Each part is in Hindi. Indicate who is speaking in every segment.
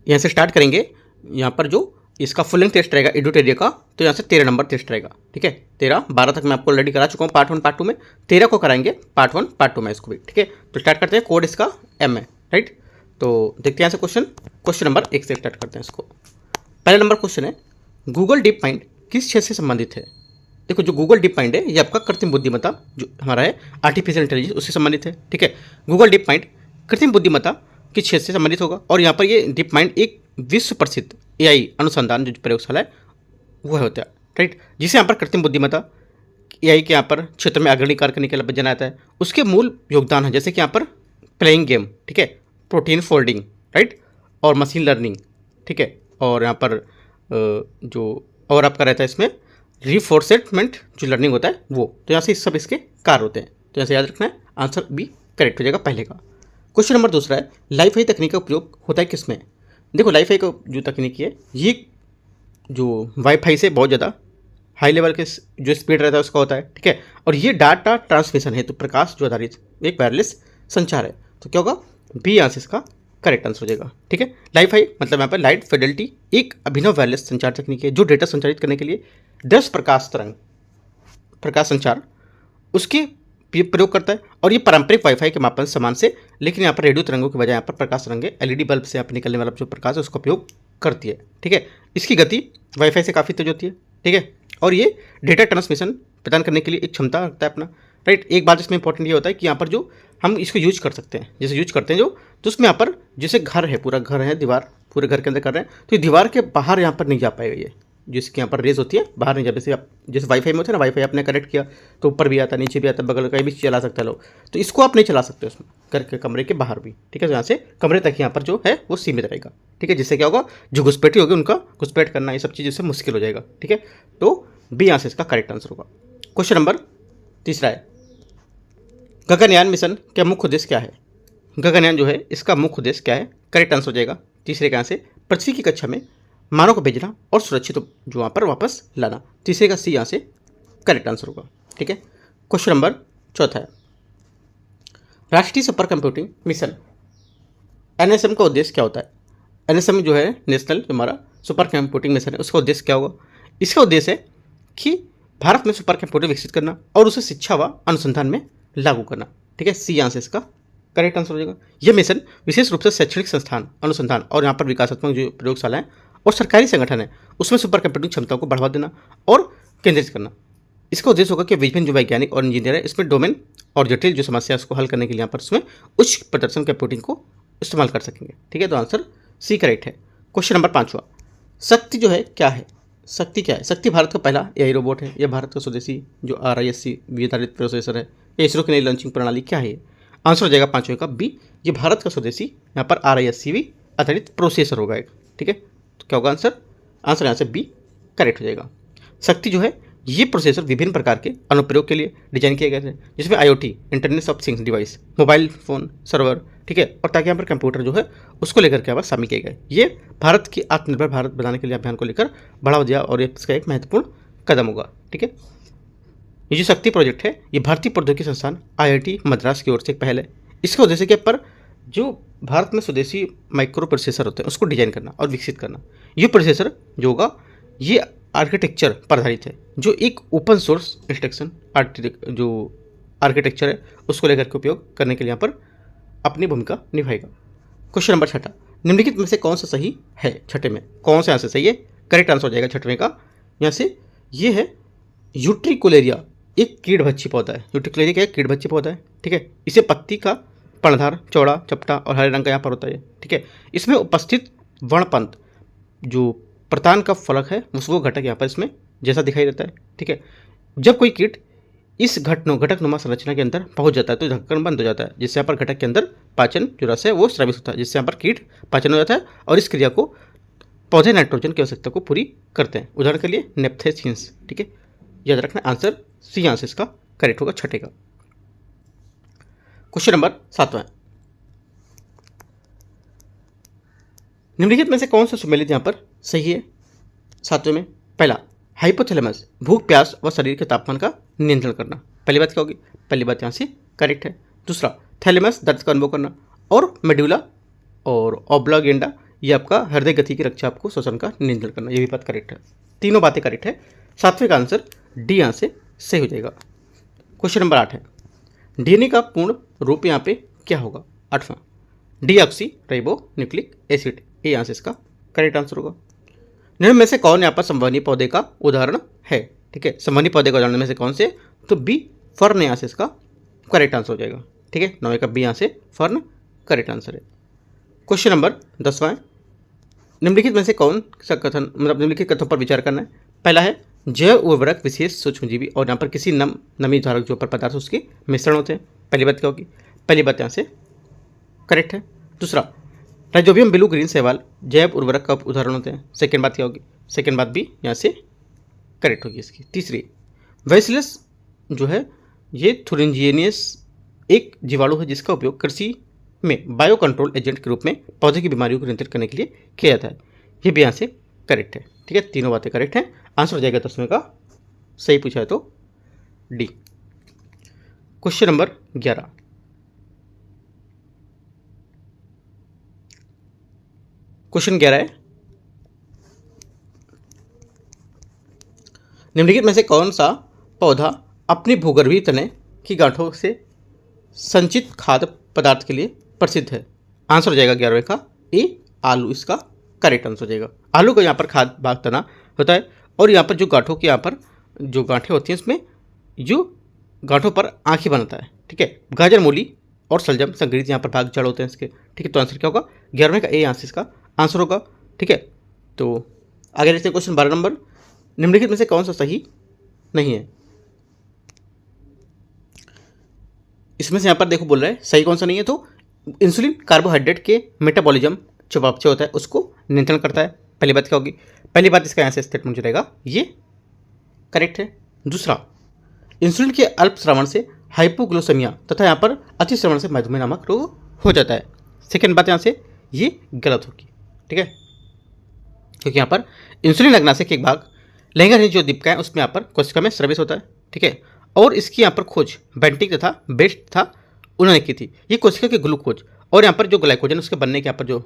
Speaker 1: यहाँ से स्टार्ट करेंगे। यहाँ पर जो इसका फुल लेंथ टेस्ट रहेगा एडुटेरिया का, तो यहाँ से 13 नंबर टेस्ट रहेगा। ठीक है, 13, 12 तक मैं आपको ऑलरेडी करा चुका हूँ पार्ट 1 पार्ट 2 में, 13 को कराएंगे पार्ट 1 पार्ट 2 में इसको भी। ठीक है, तो स्टार्ट करते हैं। कोड इसका M है, राइट। तो देखते हैं यहाँ से क्वेश्चन नंबर 1 से स्टार्ट करते हैं इसको। पहला नंबर क्वेश्चन है, गूगल डीप माइंड किस क्षेत्र से संबंधित है? देखो, जो गूगल डीप माइंड है ये आपका कृत्रिम बुद्धिमत्ता जो हमारा है आर्टिफिशियल इंटेलिजेंस उससे संबंधित है। ठीक है, गूगल डीप माइंड कृत्रिम बुद्धिमत्ता किस क्षेत्र से संबंधित होगा? और यहाँ पर ये डीप माइंड एक विश्व प्रसिद्ध AI अनुसंधान जो प्रयोगशाला है वो होता है, राइट, जिसे यहाँ पर कृत्रिम बुद्धिमत्ता AI के यहाँ पर क्षेत्र में अग्रणी कार्य करने के लिए जाना जाता है। उसके मूल योगदान है जैसे कि यहाँ पर प्लेइंग गेम, ठीक है, प्रोटीन फोल्डिंग, राइट, और मशीन लर्निंग, ठीक है, और यहाँ पर जो और आपका रहता है इसमें रिफोर्समेंट जो लर्निंग होता है वो। तो यहाँ से सब इसके कार्य होते हैं, तो यहाँ से याद रखना है, आंसर बी करेक्ट हो जाएगा पहले का। क्वेश्चन नंबर दूसरा है, लाइफाई तकनीक का उपयोग होता है किसमें? देखो, लाइफाई का जो तकनीकी है ये जो वाईफाई से बहुत ज़्यादा हाई लेवल के जो स्पीड रहता है उसका होता है। ठीक है, और ये डाटा ट्रांसमिशन है, तो प्रकाश जो आधारित एक वायरलेस संचार है। तो क्या होगा? बी यहाँ से इसका करेक्ट आंसर हो जाएगा। ठीक है, लाइफाई मतलब यहाँ पर लाइट फिडेलिटी एक अभिनव वायरलेस संचार तकनीक है जो डेटा संचारित करने के लिए 10 प्रकाश संचार उसके प्रयोग करता है। और ये पारंपरिक वाईफाई के मापन समान से, लेकिन यहाँ पर रेडियो तरंगों की बजाय यहाँ पर प्रकाश तरंगे LED बल्ब से यहाँ पर निकलने वाला जो प्रकाश है उसका उपयोग करती है। ठीक है, इसकी गति वाईफाई से काफ़ी तेज होती है। ठीक है, और ये डेटा ट्रांसमिशन प्रदान करने के लिए एक क्षमता रखता है अपना, राइट। एक बात इसमें इंपॉर्टेंट ये होता है कि यहाँ पर जो हम इसको यूज कर सकते हैं, जैसे यूज करते हैं जो, तो उसमें यहाँ पर जैसे घर है, पूरा घर है, दीवार पूरे घर के अंदर कर रहे हैं, तो ये दीवार के बाहर यहाँ पर नहीं जा पाएगा ये, जिसकी यहाँ पर रेज होती है बाहर नहीं जा। जैसे वाईफाई में होता है ना, वाईफाई आपने कनेक्ट किया तो ऊपर भी आता है, नीचे भी आता है, बगल कहीं भी चला सकता है लोग, तो इसको आप नहीं चला सकते उसमें घर के कमरे के बाहर भी। ठीक है, तो यहाँ से कमरे तक यहाँ पर जो है वो सीमित रहेगा। ठीक है, जिससे क्या होगा, जो घुसपैठी होगी उनका घुसपैठ करना ये सब चीज़ इससे मुश्किल हो जाएगा। ठीक है, तो बी यहाँ से इसका करेक्ट आंसर होगा। क्वेश्चन नंबर तीसरा है, गगनयान मिशन का मुख्य उद्देश्य क्या है? गगनयान जो है इसका मुख्य उद्देश्य क्या है? करेक्ट आंसर हो जाएगा तीसरे का यहाँ से पृथ्वी की कक्षा में मानव को भेजना और सुरक्षित जो वहाँ पर वापस लाना। तीसरे का सी यहाँ से करेक्ट आंसर होगा। ठीक है, क्वेश्चन नंबर चौथा है, राष्ट्रीय सुपर कंप्यूटिंग मिशन NSM का उद्देश्य क्या होता है? NSM जो है नेशनल हमारा सुपर कंप्यूटिंग मिशन है, उसका उद्देश्य क्या होगा? इसका उद्देश्य है कि भारत में सुपर कंप्यूटर विकसित करना और उसे शिक्षा व अनुसंधान में लागू करना। ठीक है, सी यहाँ से इसका करेक्ट आंसर हो जाएगा। यह मिशन विशेष रूप से शैक्षणिक संस्थान, अनुसंधान और यहाँ पर विकासात्मक जो प्रयोगशालाएं और सरकारी संगठन है उसमें सुपर कंप्यूटिंग क्षमताओं को बढ़ावा देना और केंद्रित करना। इसका उद्देश्य होगा कि विभिन्न जो वैज्ञानिक और इंजीनियर है इसमें डोमेन और जटिल जो समस्या है उसको हल करने के लिए यहाँ पर उसमें उच्च प्रदर्शन कंप्यूटिंग को इस्तेमाल कर सकेंगे। ठीक है, तो आंसर सी करेक्ट है। क्वेश्चन नंबर 5वां, शक्ति जो है क्या है? शक्ति क्या है? शक्ति भारत का पहला AI रोबोट है। यह भारत का स्वदेशी जो RISC आधारित प्रोसेसर है। इसरो की नई लॉन्चिंग प्रणाली क्या है? आंसर हो जाएगा 5वें का बी, ये भारत का स्वदेशी यहाँ पर RISC आधारित प्रोसेसर होगा एक। ठीक है, तो क्या होगा आंसर? आंसर यहाँ से बी करेक्ट हो जाएगा। शक्ति जो है ये प्रोसेसर विभिन्न प्रकार के अनुप्रयोग के लिए डिजाइन किए गए थे, जिसमें IoT internet of things device, mobile phone, server, ठीक है, और ताकि यहाँ पर कंप्यूटर जो है उसको लेकर के यहाँ पर शामिल किए गए। ये भारत की आत्मनिर्भर भारत बनाने के लिए अभियान को लेकर बढ़ावा दिया और इसका एक महत्वपूर्ण कदम होगा। ठीक है, ये जो शक्ति प्रोजेक्ट है ये भारतीय प्रौद्योगिकी संस्थान IIT मद्रास की ओर से एक पहल है। इसके उद्देश्य के पर जो भारत में स्वदेशी माइक्रो प्रोसेसर होते हैं उसको डिजाइन करना और विकसित करना। ये प्रोसेसर जो होगा ये आर्किटेक्चर पर आधारित है, जो एक ओपन सोर्स इंस्ट्रक्शन जो आर्किटेक्चर है उसको लेकर के उपयोग करने के लिए यहाँ पर अपनी भूमिका निभाएगा। क्वेश्चन नंबर 6, निम्नलिखित में से कौन सा सही है? छठे में कौन सा यहाँ से सही है? करेक्ट आंसर हो जाएगा छठवें का यहाँ से, ये है यूट्रिकुलेरिया, एक कीड़भक्षी पौधा है। यूट्रिकुलेरिया क्या है? कीड़भक्षी पौधा है। ठीक है, इसे पत्ती का पर्णधार चौड़ा, चपटा और हरे रंग का यहाँ पर होता है। ठीक है, इसमें उपस्थित वर्णपंथ जो प्रतान का फलक है उसको घटक यहाँ पर इसमें जैसा दिखाई देता है। ठीक है, जब कोई कीट इस घटक नुमा संरचना के अंदर पहुंच जाता है तो ढक्कन बंद हो जाता है, जिससे यहाँ पर घटक के अंदर पाचन जो रस है वो स्रावित होता है, जिससे यहाँ पर कीट पाचन हो जाता है और इस क्रिया को पौधे नाइट्रोजन की आवश्यकता को पूरी करते हैं। उदाहरण के लिए नेप्थेसिंस। ठीक है, याद रखना आंसर सी यहाँ से इसका करेक्ट होगा छठे का। क्वेश्चन नंबर 7वां, निम्नलिखित में से कौन सा सुमेलित यहाँ पर सही है? 7वें में पहला, हाइपोथैलेमस भूख प्यास व शरीर के तापमान का नियंत्रण करना। पहली बात क्या होगी? पहली बात यहाँ से करेक्ट है। दूसरा, थैलेमस दर्द का अनुभव करना, और मेडुला और ऑब्लागेंडा ये आपका हृदय गति की रक्षा, आपको श्वसन का नियंत्रण करना, ये भी बात करेक्ट है। तीनों बातें करेक्ट है। सात्विक आंसर डी यहाँ से सही हो जाएगा। क्वेश्चन नंबर 8 है, डीएनए का पूर्ण रूप यहाँ पे क्या होगा? 8वां, डीऑक्सी राइबोन्यूक्लिक एसिड, ये यहाँ से इसका करेक्ट आंसर होगा। निम्न में से कौन यहाँ पर संवहनी पौधे का उदाहरण है? ठीक है, संवहनी पौधे का उदाहरण में से कौन से? तो बी फर्न यहाँ से इसका करेक्ट आंसर हो जाएगा। ठीक है, 9 का बी यहाँ से फर्न करेक्ट आंसर है। क्वेश्चन नंबर 10वां, निम्नलिखित में से कौन सा कथन, मतलब निम्नलिखित कथनों पर विचार करना है। पहला है, जैव उर्वरक विशेष सूक्ष्मजीवी और यहाँ पर किसी नमी धारक जो पर पदार्थ उसके मिश्रण होते हैं। पहली बात क्या होगी? पहली बात यहाँ से करेक्ट है। दूसरा, राइजोबियम ब्लू ग्रीन शैवाल जैव उर्वरक का उदाहरण होते हैं। सेकेंड बात क्या होगी? सेकेंड बात भी यहाँ से करेक्ट होगी इसकी। तीसरी, वैसिलस जो है ये थुरिंजियनियस एक जीवाणु है जिसका उपयोग कृषि में बायो कंट्रोल एजेंट के रूप में पौधे की बीमारियों को नियंत्रित करने के लिए किया जाता है। ये भी यहाँ से करेक्ट है। ठीक है, तीनों बातें करेक्ट हैं। आंसर हो जाएगा 10वें का, सही पूछा है तो डी। क्वेश्चन नंबर 11, क्वेश्चन 11 है, निम्नलिखित में से कौन सा पौधा अपनी भूगर्भीय तने की गांठों से संचित खाद्य पदार्थ के लिए प्रसिद्ध है? आंसर हो जाएगा 11वें का ए, आलू इसका करेक्ट आंसर हो जाएगा। आलू का यहाँ पर खाद्य भाग तना होता है और यहाँ पर जो गांठों की यहाँ पर जो गांठें होती हैं उसमें जो गांठों पर आँखें बनाता है। ठीक है, गाजर, मूली और सलजम संग्रहित यहाँ पर भाग जड़ होते हैं इसके। ठीक है, तो आंसर क्या होगा? 11वें का ए यहाँ से इसका आंसर होगा। ठीक है, तो आगे देखते हैं क्वेश्चन 12 नंबर, निम्नलिखित में से कौन सा सही नहीं है? इसमें से यहाँ पर देखो बोल रहा है सही कौन सा नहीं है, तो इंसुलिन कार्बोहाइड्रेट के मेटाबॉलिज्म जो वापचे होता है उसको नियंत्रण करता है। पहली बात क्या होगी? पहली बात इसका यहाँ से स्टेटमेंट जो रहेगा ये करेक्ट है। दूसरा, इंसुलिन के अल्प श्रवण से हाइपोग्लाइसेमिया तथा यहाँ पर अति श्रवण से मधुमेह नामक रोग हो जाता है। सेकेंड बात यहाँ से ये गलत होगी। ठीक है, क्योंकि यहाँ पर इंसुलिन अग्नाशय के एक भाग लैंगर जो दीपिका है उसमें यहाँ पर कोशिका में स्रवित होता है। ठीक है, और इसकी यहाँ पर खोज बेंटिक तथा बेस्ट था उन्होंने की थी। ये कोशिका के ग्लूकोज और यहाँ पर जो ग्लाइकोजन उसके बनने के यहाँ पर जो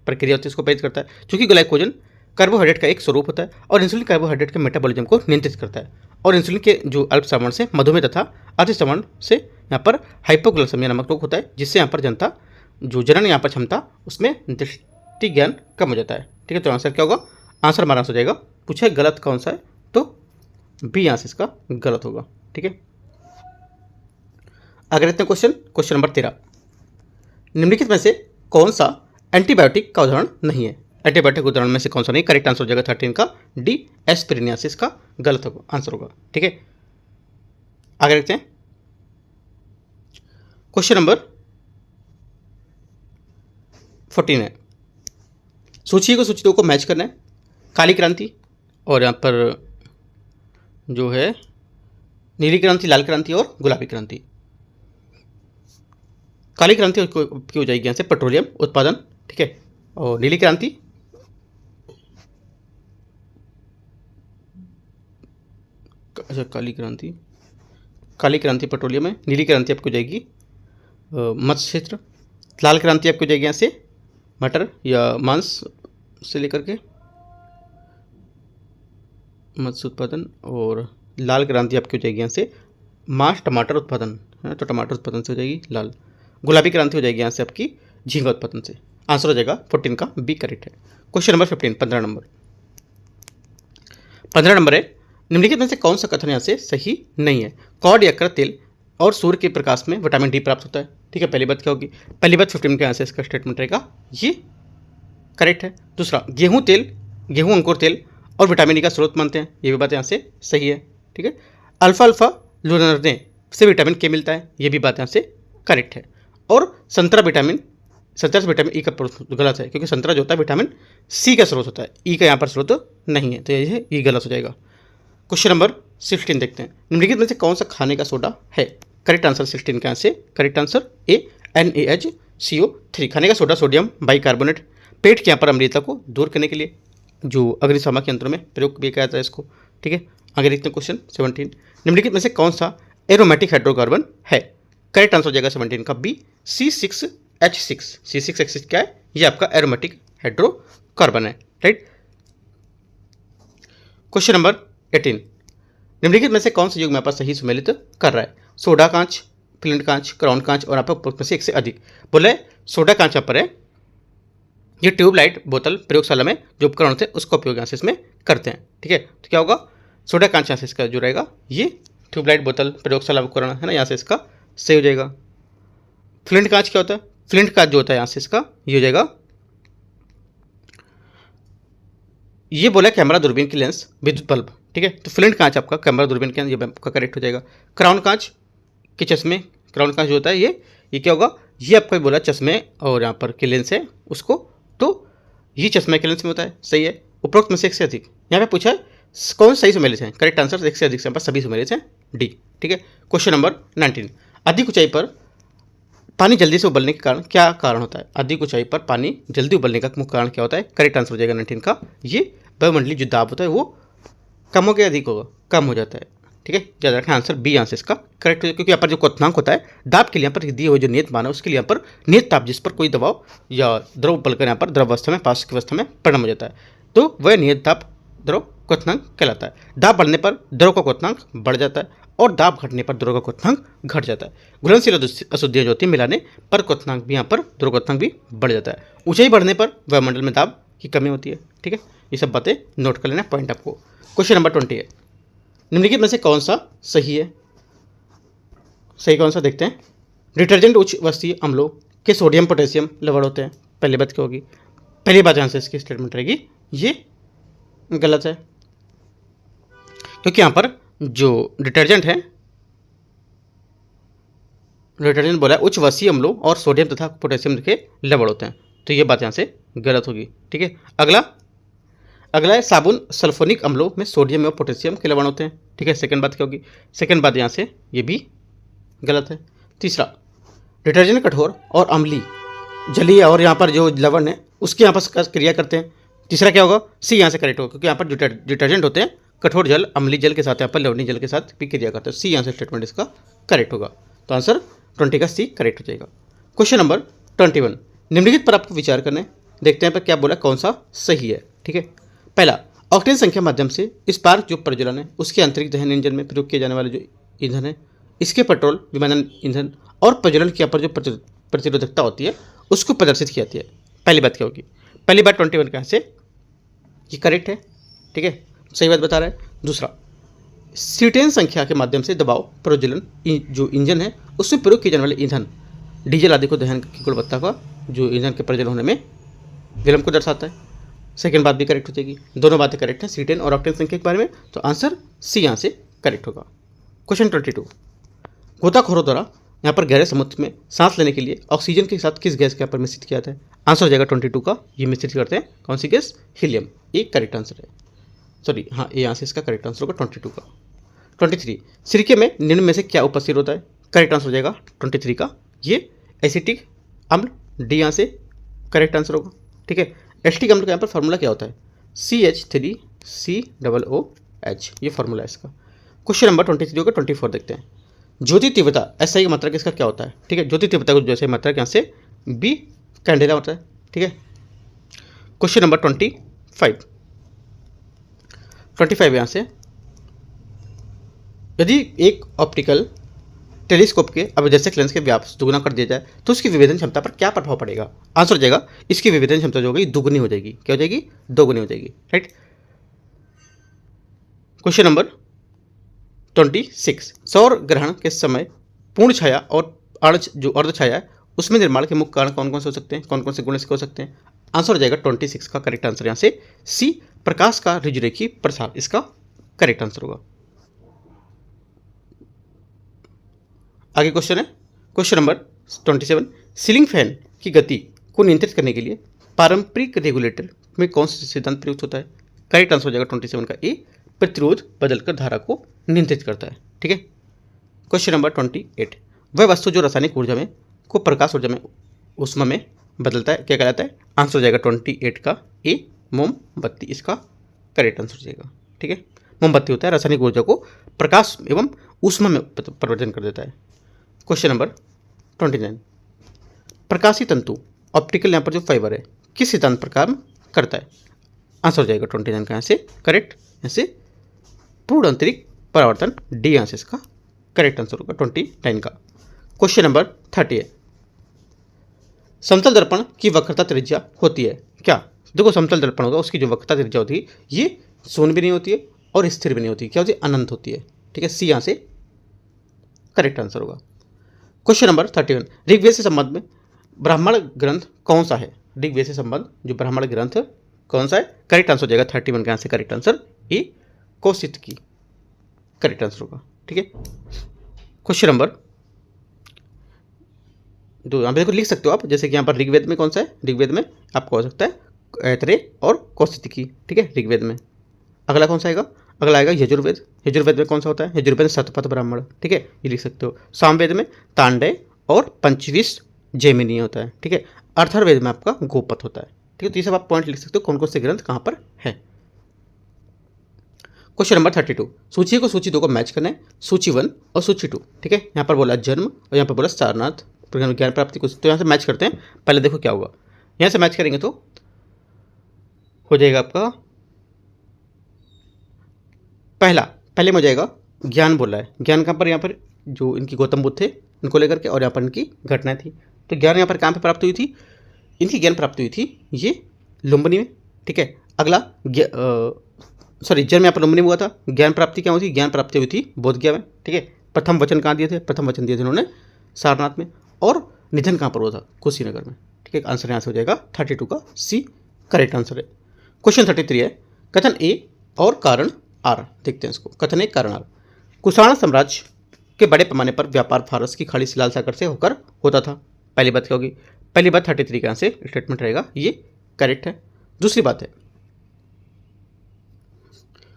Speaker 1: प्रक्रिया होती है उसको प्रेरित करता है, क्योंकि ग्लाइकोजन कार्बोहाइड्रेट का एक स्वरूप होता है और इंसुलिन कार्बोहाइड्रेट के मेटाबॉलिज्म को नियंत्रित करता है। और इंसुलिन के जो अल्प श्रवण से मधुमेह तथा अति श्रवण से यहाँ पर हाइपोग्लाइसेमिया नामक रोग होता है, जिससे यहाँ पर जनता जो जनन यहाँ पर क्षमता उसमें दृष्टि ज्ञान कम हो जाता है। ठीक है, तो आंसर क्या होगा? आंसर हमारा हो जाएगा। पूछा गलत कौन सा है, तो बी यहाँ से इसका गलत होगा। ठीक है, आगे देखते हैं क्वेश्चन नंबर 13, निम्नलिखित में से कौन सा एंटीबायोटिक का उदाहरण नहीं है? एंटीबायोटिक उदाहरण में से कौन सा नहीं? करेक्ट आंसर हो जाएगा 13 का डी, एस्पिरिन से इसका गलत होगा आंसर होगा। ठीक है, आगे देखते हैं क्वेश्चन नंबर 14 है, सूची को सूची 2 को मैच करना है। काली क्रांति और यहाँ पर जो है नीली क्रांति, लाल क्रांति और गुलाबी क्रांति। काली क्रांति की हो जाएगी यहाँ से पेट्रोलियम उत्पादन। ठीक है, और नीली क्रांति अच्छा काली क्रांति पेट्रोलियम है, नीली क्रांति आपको जाएगी मत्स्य क्षेत्र, लाल क्रांति आपको जाएगी यहाँ से मटर या मांस से लेकर के मत्स्य उत्पादन, और लाल क्रांति आपकी हो जाएगी यहाँ से मांस टमाटर उत्पादन है, तो टमाटर उत्पादन से हो जाएगी लाल। गुलाबी क्रांति हो जाएगी यहाँ से आपकी झींगा उत्पादन से। आंसर हो जाएगा 14 का बी करेक्ट है। क्वेश्चन नंबर 15 नंबर है, निम्नलिखित में से कौन सा कथन यहाँ से सही नहीं है? कॉड यकृत तेल और सूर्य के प्रकाश में विटामिन डी प्राप्त होता है। ठीक है, पहली बात क्या होगी? पहली बात 15 के यहाँ से इसका स्टेटमेंट रहेगा ये करेक्ट है। दूसरा, गेहूं अंकुर तेल और विटामिन डी का स्रोत मानते हैं, ये भी बात यहाँ से सही है। ठीक है, अल्फा लुनर्ने से विटामिन के मिलता है, ये भी बात यहाँ से करेक्ट है। और संतरा से विटामिन ई का गलत है, क्योंकि संतरा जो होता है विटामिन सी का स्रोत होता है, ई का यहाँ पर स्रोत नहीं है, तो ये गलत हो जाएगा। क्वेश्चन नंबर 16 देखते हैं, निम्नलिखित में से कौन सा खाने का सोडा है? करेक्ट आंसर 16 का यहाँ से करेक्ट आंसर ए, NaHCO3। खाने का सोडा सोडियम बाइकार्बोनेट पेट के यहाँ पर अम्लता को दूर करने के लिए जो अग्निशामक यंत्र में प्रयोग भी किया जाता है इसको। ठीक है, आगे देखते हैं क्वेश्चन 17, निम्नलिखित में से कौन सा एरोमेटिक हाइड्रोकार्बन है? करेक्ट आंसर हो जाएगा 17 का बी, C6H6। C6H6 क्या है? ये आपका एरोमेटिक हाइड्रोकार्बन है, राइट। क्वेश्चन नंबर 18, निम्नलिखित में से कौन सा युग्म यहाँ पर सही सुमेलित कर रहा है? सोडा कांच, फ्लिंट कांच, क्राउन कांच और यहाँ पर उपरोक्त में से एक से अधिक। बोले सोडा कांच यहाँ पर है, ये ट्यूबलाइट बोतल प्रयोगशाला में जो उपकरण होते हैं उसका उपयोग यहाँ से इसमें करते हैं, ठीक है। तो क्या होगा, सोडा कांच यहाँ से इसका जो रहेगा ये ट्यूबलाइट बोतल प्रयोगशाला उपकरण है ना, यहाँ से इसका सही हो जाएगा। फ्लिंट कांच क्या होता है? फ्लिंट कांच जो होता है यहाँ से इसका ये हो जाएगा, ये बोला कैमरा दूरबीन की लेंस विद्युत बल्ब, ठीक है। तो फ्लिंट कांच आपका कैमरा दूरबीन के ये आपका करेक्ट हो जाएगा। क्राउन कांच के चश्मे, क्राउन कांच जो होता है ये क्या होगा, ये आपका बोला चश्मे और यहाँ पर के लेंस है उसको, तो ये चश्मे के लेंस में होता है, सही है। उपरोक्त में से एक से अधिक, यहाँ पे पूछा है कौन सही सुमेलित है, करेक्ट आंसर एक से अधिक से यहाँ पर सभी सुमेलित हैं, डी, ठीक है। क्वेश्चन नंबर 19, अधिक ऊंचाई पर पानी जल्दी से उबलने के कारण क्या कारण होता है? अधिक ऊंचाई पर पानी जल्दी उबलने का मुख्य कारण क्या होता है? करेक्ट आंसर हो जाएगा 19 का, ये वायुमंडलीय जो दाब होता है वो कम हो गया, अधिक होगा, कम हो जाता है, ठीक है। याद रखना आंसर बी आंसर इसका करेक्ट हो जाएगा, क्योंकि यहाँ पर जो क्वथनांक होता है दाब के लिए यहाँ पर दिए हुए जो नियत मान है उसके लिए यहाँ पर नियत ताप जिस पर कोई दबाव या द्रव उबलकर यहाँ पर द्रव अवस्था में पास की अवस्था में परिणम हो जाता है, तो वह नियत ताप द्रव क्वथनांक कहलाता है। दाब बढ़ने पर द्रव का क्वथनांक बढ़ जाता है और दाब घटने पर द्रव का क्वथनांक घट जाता है। घुलनशील अशुद्धियां जो होती है मिलाने पर क्वथनांक भी यहाँ पर द्रव क्वथनांक भी बढ़ जाता है। ऊंचाई बढ़ने पर वायुमंडल में दाब की कमी होती है, ठीक है। ये सब बातें नोट कर लेना पॉइंट आपको। क्वेश्चन नंबर 20 है, निम्नलिखित में से कौन सा सही है? सही कौन सा देखते हैं। डिटर्जेंट उच्च वस्तरीय अम्लों के सोडियम पोटेशियम लवण होते हैं, पहली बात क्या होगी, पहली बात यहाँ से इसकी स्टेटमेंट रहेगी ये गलत है, क्योंकि यहाँ पर जो डिटर्जेंट है, डिटर्जेंट बोला है उच्च वसीय अम्लों और सोडियम तथा पोटेशियम के लवण होते हैं, तो ये बात यहाँ से गलत होगी, ठीक है। अगला है साबुन सल्फोनिक अम्लों में सोडियम और पोटेशियम के लवण होते हैं, ठीक है। सेकंड बात क्या होगी, सेकंड बात यहाँ से ये भी गलत है। तीसरा, डिटर्जेंट कठोर और अम्लीय जलीय और यहाँ पर जो लवण है उसके यहाँ पर क्रिया करते हैं, तीसरा क्या होगा, सी यहाँ से करेक्ट होगा, क्योंकि यहाँ पर डिटर्जेंट होते हैं कठोर जल अम्लीय जल के साथ यहाँ पर लवणीय जल के साथ भी क्रिया करते हैं, सी यहाँ से स्टेटमेंट इसका करेक्ट होगा, तो आंसर 20 का सी करेक्ट हो जाएगा। क्वेश्चन नंबर 21, निम्नलिखित पर आपको विचार करने, देखते हैं पर क्या बोला कौन सा सही है, ठीक है। पहला, ऑक्टेन संख्या माध्यम से स्पार्क जो प्रज्वलन है उसके आंतरिक दहन इंजन में प्रयोग किए जाने वाले जो ईंधन है, इसके पेट्रोल विमानन ईंधन और प्रज्वलन के पर जो प्रतिरोधकता होती है उसको प्रदर्शित की जाती है। पहली बात क्या होगी, पहली बात 21 का से ये करेक्ट है, ठीक है, सही बात बता रहा है। दूसरा, सीटेन संख्या के माध्यम से दबाव प्रज्वलन जो इंजन है उसमें प्रयोग किए जाने वाले ईंधन डीजल आदि को दहन की गुणवत्ता का जो ईंधन के प्रज्वलन होने में विलंब को दर्शाता है, सेकंड बात भी करेक्ट हो जाएगी, दोनों बातें करेक्ट हैं सीटेन और ऑक्टेन संख्या के बारे में, तो आंसर सी यहाँ से करेक्ट होगा। क्वेश्चन 22, गोताखोरों द्वारा यहाँ पर गहरे समुद्र में सांस लेने के लिए ऑक्सीजन के साथ किस गैस के यहाँ पर मिश्रित किया जाता है? आंसर हो जाएगा 22 का, ये मिश्रित करते हैं कौन सी गैस, हीलियम, ये करेक्ट आंसर है, सॉरी हाँ ये यहाँ से इसका करेक्ट आंसर होगा 22 का। 23, सिरके में निम्न में से क्या उपस्थित होता है? करेक्ट आंसर हो जाएगा 23 का, ये एसिटिक अम्ल, डी यहाँ से करेक्ट आंसर होगा, ठीक है। एसिटिक अम्ल का यहाँ पर फॉर्मूला क्या होता है, CH3COOH, ये फॉर्मूला है इसका। क्वेश्चन नंबर 23 होगा। 24 देखते हैं, ज्योति तीव्रता एसआई का मात्रक इसका क्या होता है? ठीक है, ज्योति तीव्रता को जैसे मात्रक यहाँ से बी कैंडेला होता है, ठीक है। क्वेश्चन नंबर 25 यहाँ से, यदि एक ऑप्टिकल टेलीस्कोप के अभिदर्शक लेंस के व्याप दुगुना कर दिया जाए तो उसकी विभेदन क्षमता पर क्या प्रभाव पड़ेगा? आंसर हो जाएगा इसकी विभेदन क्षमता जो होगी दुगुनी हो जाएगी, क्या हो जाएगी, दोगुनी हो जाएगी, राइट। क्वेश्चन नंबर 26, सौर ग्रहण के समय पूर्ण छाया और जो अर्ध छाया है उसमें निर्माण के मुख्य कारण कौन कौन से हो सकते हैं, कौन कौन से गुण इसके हो सकते हैं? आंसर हो जाएगा 26 का करेक्ट आंसर यहाँ से सी, प्रकाश का ऋजुरेखी प्रसार, इसका करेक्ट आंसर होगा। आगे क्वेश्चन है क्वेश्चन नंबर 27, सीलिंग फैन की गति को नियंत्रित करने के लिए पारंपरिक रेगुलेटर में कौन सा सिद्धांत प्रयुक्त होता है? करेक्ट आंसर हो जाएगा 27 का ए, प्रतिरोध बदलकर धारा को नियंत्रित करता है, ठीक है। क्वेश्चन नंबर 28, वह वस्तु जो रासायनिक ऊर्जा में को प्रकाश ऊर्जा में उष्मा में बदलता है क्या कहलाता है? आंसर हो जाएगा 28 का ए, मोमबत्ती, इसका करेक्ट आंसर हो जाएगा, ठीक है। मोमबत्ती होता है रासायनिक ऊर्जा को प्रकाश एवं ऊष्मा में परिवर्तन कर देता है। क्वेश्चन नंबर 29, प्रकाशीय तंतु ऑप्टिकल यहाँ पर जो फाइबर है किस सिद्धांत पर काम करता है? आंसर हो जाएगा 29 का यहाँ से करेक्ट, यहाँ से पूर्ण आंतरिक परावर्तन डी यहाँ से इसका करेक्ट आंसर होगा 29 का। क्वेश्चन नंबर 30 है, समतल दर्पण की वक्रता त्रिज्या होती है क्या? देखो समतल दर्पण होगा उसकी जो वक्रता त्रिज्या होती है ये शून्य भी नहीं होती है और स्थिर भी नहीं होती है, क्या होती है? अनंत होती है। ठीक है, सी यहाँ से करेक्ट आंसर होगा। क्वेश्चन नंबर 31, ऋग्वेद से संबंध में ब्राह्मण ग्रंथ कौन सा है? ऋग्वेद से संबंध जो ब्राह्मण ग्रंथ कौन सा है? करेक्ट आंसर हो जाएगा 31 का यहाँ से correct answer A Kaushitaki correct answer होगा। ठीक है, क्वेश्चन नंबर तो यहाँ पे देखो लिख सकते हो आप, जैसे कि यहाँ पर ऋग्वेद में कौन सा है? ऋग्वेद में आपको हो सकता है ऐतरेय और कौशितकी। ठीक है, ऋग्वेद में। अगला कौन सा आएगा? अगला आएगा यजुर्वेद। यजुर्वेद में कौन सा होता है? यजुर्वेद में शतपथ ब्राह्मण। ठीक है, ये लिख सकते हो। सामवेद में तांडेय और पंचविश जैमिनी होता है। ठीक है, अथर्ववेद में आपका गोपथ होता है। ठीक है, तो ये सब आप पॉइंट लिख सकते हो कौन कौन से ग्रंथ कहाँ पर है। क्वेश्चन नंबर 32, सूची को सूची 2 को मैच करना है, सूची 1 और सूची 2। ठीक है, यहाँ पर बोला जन्म और यहाँ पर बोला सारनाथ ज्ञान प्राप्ति को, तो यहाँ से मैच करते हैं। पहले देखो क्या होगा, यहाँ से मैच करेंगे तो हो जाएगा आपका पहले में हो जाएगा ज्ञान बोला है। ज्ञान कहाँ पर? यहाँ पर जो इनकी गौतम बुद्ध थे उनको लेकर के, और यहाँ पर इनकी घटनाएं थी। तो ज्ञान यहाँ पर कहाँ पर प्राप्त हुई थी? इनकी ज्ञान प्राप्ति हुई थी ये लुम्बिनी में। ठीक है, अगला जन्म यहाँ पर लुम्बिनी में हुआ था। ज्ञान प्राप्ति क्या हुई थी? ज्ञान प्राप्ति हुई थी बोधगया में। ठीक है, प्रथम वचन कहाँ दिए थे? प्रथम वचन दिए थे उन्होंने सारनाथ में। और निधन कहाँ पर हुआ था? कुशीनगर में। ठीक है, आंसर यहाँ से हो जाएगा 32 का सी करेक्ट आंसर है। क्वेश्चन 33 है, कथन ए और कारण आर। देखते हैं इसको। कथन ए कारण आर, कुषाण साम्राज्य के बड़े पैमाने पर व्यापार फारस की खाड़ी से लाल सागर से होकर होता था। पहली बात क्या होगी? पहली बात 33 का यहाँ से स्टेटमेंट रहेगा, ये करेक्ट है। दूसरी बात है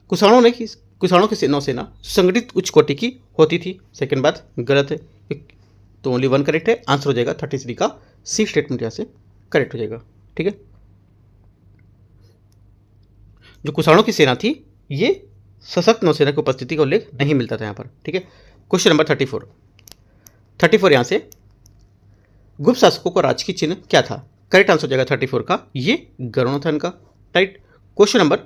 Speaker 1: कुषाणों की नौसेना संगठित उच्च कोटि की होती थी। सेकंड बात गलत है, तो ओनली 1 करेक्ट है। आंसर हो जाएगा 33 का सी स्टेटमेंट यहाँ से करेक्ट हो जाएगा। ठीक है, जो कुषाणों की सेना थी ये सशक्त नौसेना की उपस्थिति का उल्लेख नहीं मिलता था यहाँ पर। ठीक है, क्वेश्चन नंबर 34 यहाँ से गुप्त शासकों को राजकीय चिन्ह क्या था? करेक्ट आंसर हो जाएगा 34 का ये गरुड़ था इनका। राइट, क्वेश्चन नंबर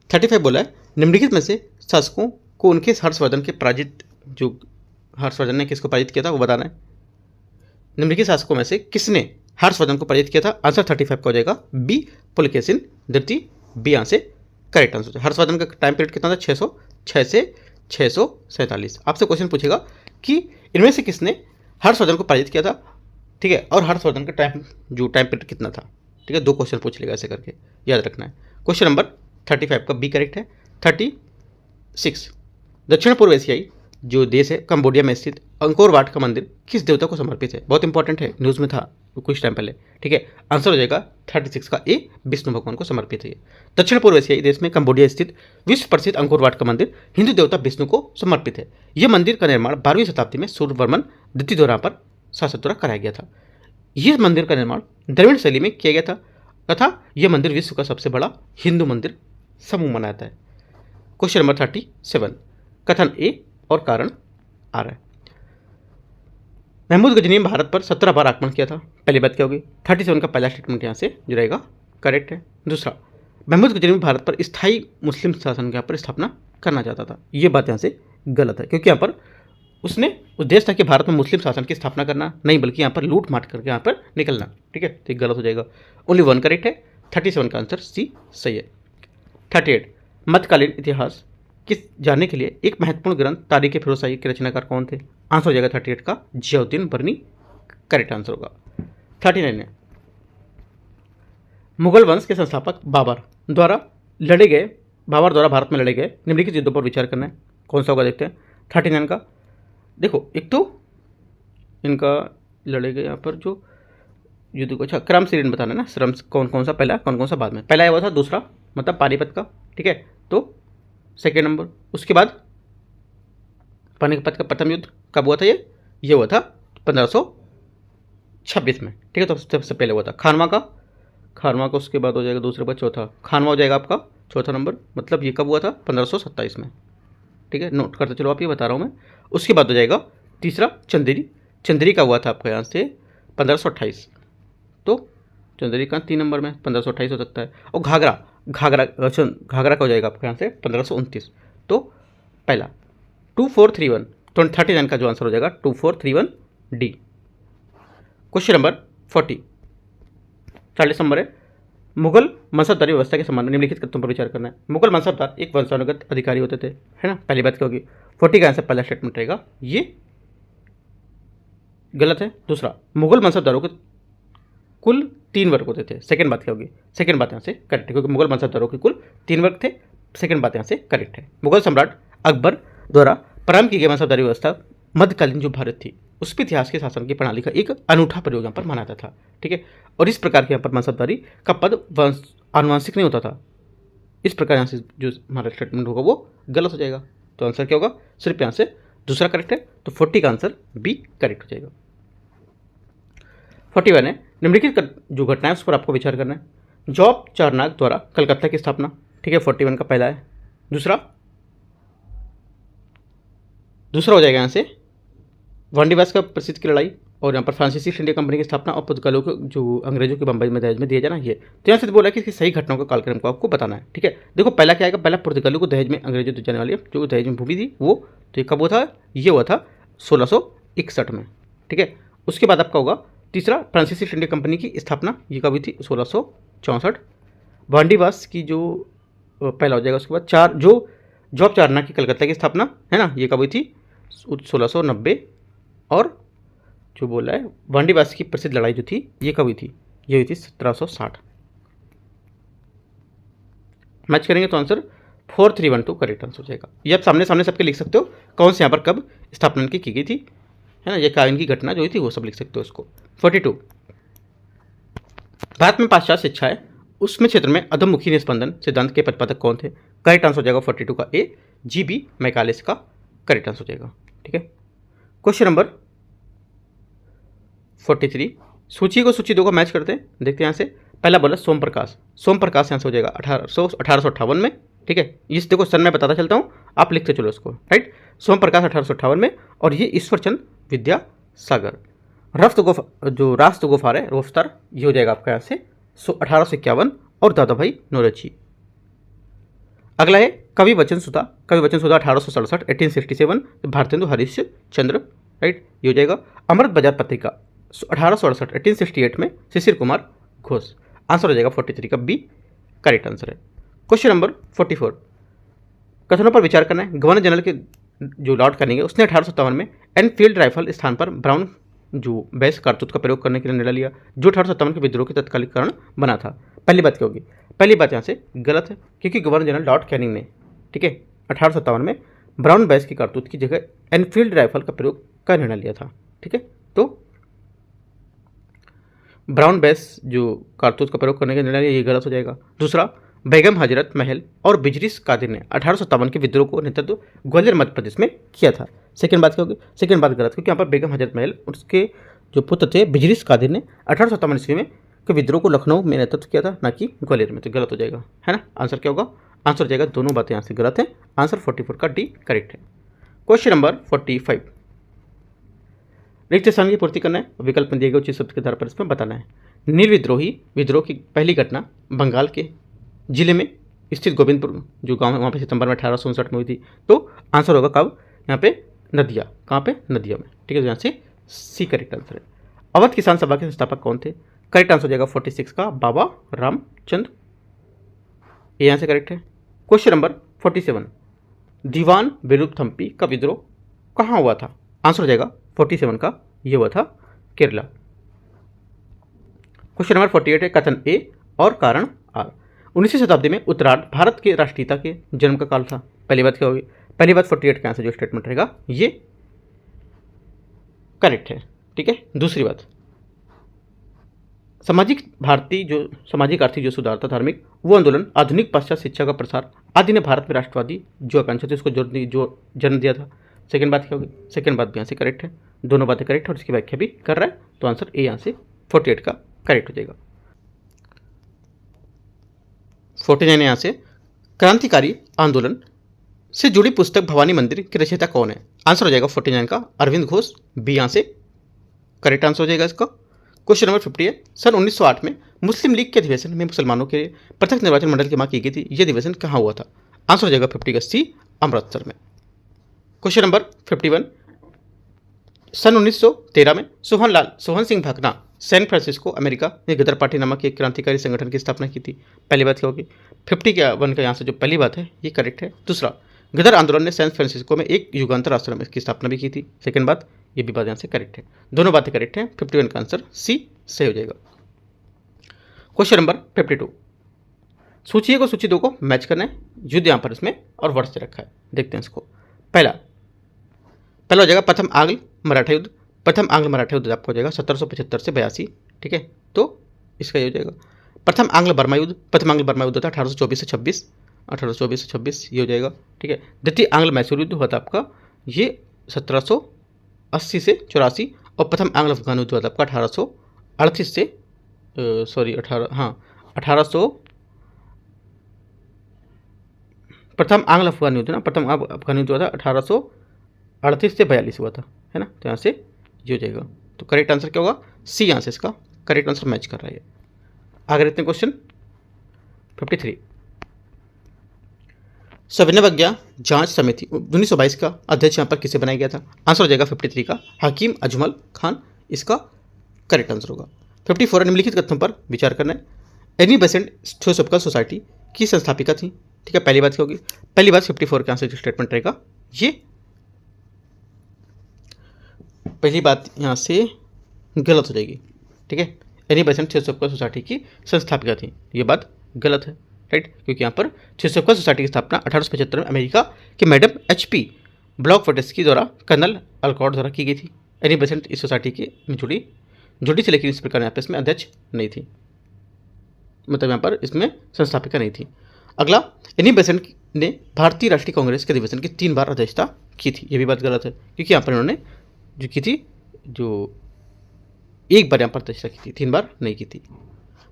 Speaker 1: 35 बोला है, निम्नलिखित में से शासकों को उनके हर्षवर्धन के पराजित, जो हर्षवर्धन ने किसको पराजित किया था वो बताना है। निम्नलिखित शासकों में से किसने हर्षवर्धन को पराजित किया था? आंसर 35 का हो जाएगा बी पुलकेशिन द्वितीय, बी यहाँ से करेक्ट आंसर। हर्षवर्धन का टाइम पीरियड कितना था? 606 से 647। आपसे क्वेश्चन पूछेगा कि इनमें से किसने हर्षवर्धन को पराजित किया था। ठीक है, और हर्षवर्धन का टाइम पीरियड कितना था। ठीक है, 2 क्वेश्चन पूछ लेगा ऐसे करके, याद रखना है। क्वेश्चन नंबर 35 का बी करेक्ट है। 36, दक्षिण पूर्व एशियाई जो देश है कंबोडिया में स्थित अंकोर वाट का मंदिर किस देवता को समर्पित है? बहुत इंपॉर्टेंट है, न्यूज़ में था कुछ टाइम पहले। ठीक है, आंसर हो जाएगा 36 का ए विष्णु भगवान को समर्पित है। दक्षिण पूर्व एशियाई देश में कंबोडिया स्थित विश्व प्रसिद्ध अंकोर वाट का मंदिर हिंदू देवता विष्णु को समर्पित है। यह मंदिर का निर्माण 12वीं शताब्दी में सूर्यवर्मन द्वितीय द्वारा पर शासक द्वारा कराया गया था। यह मंदिर का निर्माण द्रविड़ शैली में किया गया था तथा यह मंदिर विश्व का सबसे बड़ा हिंदू मंदिर समूह माना जाता है। क्वेश्चन नंबर 37, कथन ए और कारण आ रहा है। महमूद गजनी ने भारत पर 17 बार आक्रमण किया था। पहली बात क्या होगी? 37 का पहला स्टेटमेंट यहाँ से जो रहेगा करेक्ट है। दूसरा, महमूद गजनी भारत पर स्थायी मुस्लिम शासन के यहाँ पर स्थापना करना चाहता था। ये बात यहाँ से गलत है, क्योंकि यहाँ पर उसने उद्देश्य था कि भारत में मुस्लिम शासन की स्थापना करना नहीं, बल्कि यहाँ पर लूट मार करके यहाँ पर निकलना। ठीक है, तो गलत हो जाएगा। ओनली 1 करेक्ट है। 37 का आंसर सी सही है। 38, मध्यकालीन इतिहास किस जानने के लिए एक महत्वपूर्ण ग्रंथ तारीख ए फिरोजशाही के रचनाकार कौन थे? आंसर हो जाएगा 38 का जियाउद्दीन बरनी करेक्ट आंसर होगा। 39 है, मुगल वंश के संस्थापक बाबर द्वारा भारत में लड़े गए निम्नलिखित युद्धों पर विचार करना है। कौन सा होगा देखते हैं। 39 का देखो, एक तो इनका लड़े गए यहाँ पर जो युद्ध को, अच्छा क्रम सीरीन बताना है ना, श्रम कौन कौन सा पहला कौन सा बाद में। पहला आया हुआ था दूसरा मतलब पानीपत का। ठीक है, तो सेकेंड नंबर। उसके बाद पानीपत का प्रथम युद्ध कब हुआ था? ये हुआ था 1526 में। ठीक है, तो सबसे पहले हुआ था खानवा का उसके बाद हो जाएगा दूसरे पर चौथा, खानवा हो जाएगा आपका चौथा नंबर। मतलब ये कब हुआ था? 1527 में। ठीक है, नोट करते चलो, आप ये बता रहा हूँ मैं। उसके बाद हो जाएगा तीसरा चंदेरी का हुआ था आपका यहाँ से 1528। चंदेरी कहाँ 3 नंबर में 1528 हो सकता है। और घाघरा घाघरा घाघरा का हो जाएगा आपके यहाँ से 1529। तो पहला 2431 तो 39 का जो आंसर हो जाएगा 2431 डी। क्वेश्चन नंबर 40 नंबर है, मुगल मनसबदारी व्यवस्था के संबंध में निम्नलिखित तथ्यों पर विचार करना है। मुगल मनसबदार एक वंशानुगत अधिकारी होते थे, है ना, पहली बात क्या होगी। 40 का आंसर पहला स्टेटमेंट रहेगा, ये गलत है। दूसरा, मुगल मनसबदारों के कुल 3 वर्ग होते थे, सेकंड बात क्या होगी, सेकंड बात यहाँ से करेक्ट है, क्योंकि मुगल मनसबदारों के कुल 3 वर्ग थे, सेकंड बात यहाँ से करेक्ट है। मुगल सम्राट अकबर द्वारा प्रारंभ की गई मनसबदारी व्यवस्था मध्यकालीन जो भारत थी उसके इतिहास के शासन की प्रणाली का एक अनूठा प्रयोग यहाँ पर माना जाता था, ठीक है। और इस प्रकार के यहाँ पर मनसबदारी का पद आनुवंशिक नहीं होता था। इस प्रकार यहाँ से जो हमारा स्टेटमेंट होगा वो गलत हो जाएगा। तो आंसर क्या होगा, सिर्फ यहाँ से दूसरा करेक्ट है, तो 40 का आंसर बी करेक्ट हो जाएगा। 41 है, निम्नलिखित जो घटनाएं उस पर आपको विचार करना है। जॉब चारनाग द्वारा कलकत्ता की स्थापना, ठीक है, 41 का पहला है। दूसरा हो जाएगा यहाँ से वांडीवास का प्रसिद्ध की लड़ाई, और यहाँ पर फ्रांसीसी ईस्ट इंडिया कंपनी की स्थापना और पुर्तगालियों को जो अंग्रेजों के बंबई में दहेज में दिया जाना, ये तो यहाँ से बोला कि इसकी सही घटनाओं का कालक्रम को आपको बताना है, ठीक है। देखो पहला क्या आएगा, पहला पुर्तगालियों को दहेज में अंग्रेजों को जाने वाली जो दहेज में भूमि थी वो, तो ये कब हुआ था, ये हुआ था 1661 में, ठीक है। उसके बाद आपका होगा तीसरा फ्रांसीसी ईस्ट इंडिया कंपनी की स्थापना, ये कब हुई थी, 1664। वांडीवास की जो पहला हो जाएगा। उसके बाद जॉब चारनाग की कलकत्ता की स्थापना, है ना, ये कब हुई थी, 1690। और जो बोला है वांडीवास की प्रसिद्ध लड़ाई जो थी ये कब हुई थी, ये हुई थी 1760। मैच करेंगे तो आंसर 4312 करेक्ट आंसर हो जाएगा। ये आप सामने सामने सबके लिख सकते हो, कौन से यहाँ पर कब स्थापना की गई थी, है ना, ये काविन की घटना जो हुई थी वो सब लिख सकते हो इसको। 42, भारत में पाश्चात्य शिक्षा है उसमें क्षेत्र में अधोमुखी निस्पंदन सिद्धांत के प्रतिपादक कौन थे। करेक्ट आंसर हो जाएगा 42 का ए, GB मैकाले का करेक्ट आंसर हो जाएगा, ठीक है। क्वेश्चन नंबर 43, सूची को सूची 2 को मैच करते हैं, देखते हैं यहाँ से। पहला बोला सोम प्रकाश यहाँ से हो जाएगा 1858 में, ठीक है। इस देखो सन में बताता चलता हूँ, आप लिखते चलो इसको, राइट। सोम प्रकाश 1858 में, और ये ईश्वरचंद विद्यासागर। रास्त गुफार है रोफ्तार, ये हो जाएगा आपका यहाँ से 1851, और दादा भाई नौरोजी। अगला है कवि वचन सुधा 1867 1867, भारतेंदु हरीश चंद्र, राइट, ये हो जाएगा। अमृत बाजार पत्रिका 1868 1868 में शिशिर कुमार घोष। आंसर हो जाएगा 43 का बी करेक्ट आंसर है। क्वेश्चन नंबर 44, कथनों पर विचार करना है। गवर्नर जनरल के जो लॉर्ड कैनिंग है उसने 1857 में एनफील्ड राइफल स्थान पर ब्राउन जो बेस कारतूस का प्रयोग करने के लिए निर्णय लिया, जो 1857 के विद्रोह के तत्कालिक कारण बना था। पहली बात क्या होगी, पहली बात यहाँ से गलत है, क्योंकि गवर्नर जनरल लॉर्ड कैनिंग ने, ठीक है, 1857 में ब्राउन बेस की कारतूस की जगह एनफील्ड राइफल का प्रयोग का निर्णय लिया था, ठीक है। तो ब्राउन बेस जो कारतूस का प्रयोग करने का निर्णय लिया, ये गलत हो जाएगा। दूसरा, बेगम हजरत महल और बिजरिस कादिर ने 1857 के विद्रोह को नेतृत्व ग्वालियर मध्य प्रदेश में किया था। सेकंड बात क्या होगी, सेकंड बात गलत, क्योंकि यहाँ पर बेगम हजरत महल उसके जो पुत्र थे बिजरिस कादिर ने 1857 ईस्वी में के विद्रोह को लखनऊ में नेतृत्व किया था, ना कि ग्वालियर में, तो गलत हो जाएगा, है ना। आंसर क्या होगा, आंसर हो जाएगा, दोनों बातें यहाँ से गलत है। आंसर 44 का डी करेक्ट है। क्वेश्चन नंबर 45, रिक्त स्थान की पूर्ति करना है, विकल्प में दिए गए उचित शब्द के आधार पर इसमें बताना है। नील विद्रोह की पहली घटना बंगाल के जिले में स्थित गोविंदपुर जो गांव है वहाँ पे सितंबर में 1859 में हुई थी। तो आंसर होगा कब, यहाँ पे नदिया, कहाँ पे, नदिया में, ठीक है। तो यहाँ से सी करेक्ट आंसर है। अवध किसान सभा के संस्थापक कौन थे। करेक्ट आंसर हो जाएगा 46 का बाबा रामचंद, ये यहाँ से करेक्ट है। क्वेश्चन नंबर 47, दीवान विरुपथम्पी का विद्रोह कहाँ हुआ था। आंसर हो जाएगा 47 का, ये हुआ था केरला। क्वेश्चन नंबर 48 है कथन ए और कारण आर। 19वीं शताब्दी में उत्तरार्ध भारत के राष्ट्रीयता के जन्म का काल था। पहली बात क्या होगी, पहली बात 48 का आंसर जो स्टेटमेंट रहेगा ये करेक्ट है, ठीक है। दूसरी बात, सामाजिक आर्थिक जो सुधार था धार्मिक वो आंदोलन, आधुनिक पाश्चात्य शिक्षा का प्रसार आदि ने भारत में राष्ट्रवादी जो आकांक्षा थी उसको जो जन्म दिया था। सेकंड बात क्या होगी, सेकंड बात भी यहाँ से करेक्ट है, दोनों बातें करेक्ट है और इसकी व्याख्या भी कर रहा है, तो आंसर ए यहाँ से 48 का करेक्ट हो जाएगा। 49 यहाँ से क्रांतिकारी आंदोलन से जुड़ी पुस्तक भवानी मंदिर के रचयिता कौन है। आंसर हो जाएगा 49 का अरविंद घोष, बी यहाँ से करेक्ट आंसर हो जाएगा इसका। क्वेश्चन नंबर 50 है, सन 1908 में मुस्लिम लीग के अधिवेशन में मुसलमानों के पृथक निर्वाचन मंडल की मांग की गई थी। यह अधिवेशन कहाँ हुआ था? आंसर हो जाएगा 50 का सी, अमृतसर में। क्वेश्चन नंबर 51, सन 1913 में Sohan Singh Bhakna San Francisco America ने गदर पार्टी नामक एक क्रांतिकारी संगठन की स्थापना की थी। पहली बात क्या होगी? 51 का यहाँ से जो पहली बात है ये करेक्ट है। दूसरा, गदर आंदोलन ने सैन फ्रांसिस्को में एक युगांतर आश्रम की स्थापना भी की थी। सेकंड बात, ये भी बात यहाँ से करेक्ट है। दोनों बातें करेक्ट हैं। 51 का आंसर सी सही हो जाएगा। क्वेश्चन नंबर 52, सूची 1 और सूची 2 को मैच करना है। युद्ध यहाँ पर इसमें और वर्ष से रखा है, देखते हैं इसको। पहला हो जाएगा प्रथम आंग्ल मराठा युद्ध। प्रथम आंग्ल मराठा युद्ध आपको हो जाएगा 1775 से 82, ठीक है। तो इसका ये हो जाएगा। प्रथम आंग्ल बर्मा युद्ध, प्रथम आंग्ल बर्मा युद्ध था 1824 से 26, 1824 से 26 ये हो जाएगा, ठीक है। द्वितीय आंग्ल मैसूर युद्ध हुआ था आपका ये 1780 से 84, और प्रथम आंग्ल अफगान युद्ध हुआ था आपका 1838 से 1800 प्रथम आंग्ल अफगान युद्ध ना, प्रथम अफगान युद्ध हुआ था 1838 से 42 हुआ था, है ना। तो यहाँ से ये हो जाएगा। तो करेक्ट आंसर क्या होगा? सी यहाँ से इसका करेक्ट आंसर मैच कर रहा है। आगे देखते हैं क्वेश्चन 53, सविनय जांच समिति 1922 का अध्यक्ष यहाँ पर किसे बनाया गया था? आंसर हो जाएगा 53 का हकीम अजमल खान, इसका करेक्ट आंसर होगा। 54, निम्नलिखित कथनों पर विचार करना है। एनी बेसेंट थियोसॉफिकल सोसाइटी की संस्थापिका थी, ठीक है। पहली बात क्या होगी? पहली बात 54 के आंसर जो स्टेटमेंट रहेगा ये पहली बात यहाँ से गलत हो जाएगी, ठीक है। एनी बेसेंट थियोसॉफिकल सोसाइटी की संस्थापिका थी, ये बात गलत है, राइट। क्योंकि यहाँ पर थियोसॉफिकल सोसाइटी की स्थापना 1875 में अमेरिका के मैडम HP ब्लॉकफोर्टेस्की द्वारा कर्नल अल्कॉट द्वारा की गई थी। एनी बेसेंट इस सोसाइटी की जुड़ी थी, लेकिन इस प्रकार यहाँ पर इसमें अध्यक्ष नहीं थी, मतलब यहाँ पर इसमें संस्थापिका नहीं थी। अगला, एनी बेसेंट ने भारतीय राष्ट्रीय कांग्रेस के अधिवेशन की 3 बार अध्यक्षता की थी, ये भी बात गलत है। क्योंकि यहाँ पर इन्होंने जो की थी, जो एक बार यहाँ पर अध्यक्षता की थी, 3 बार नहीं की थी।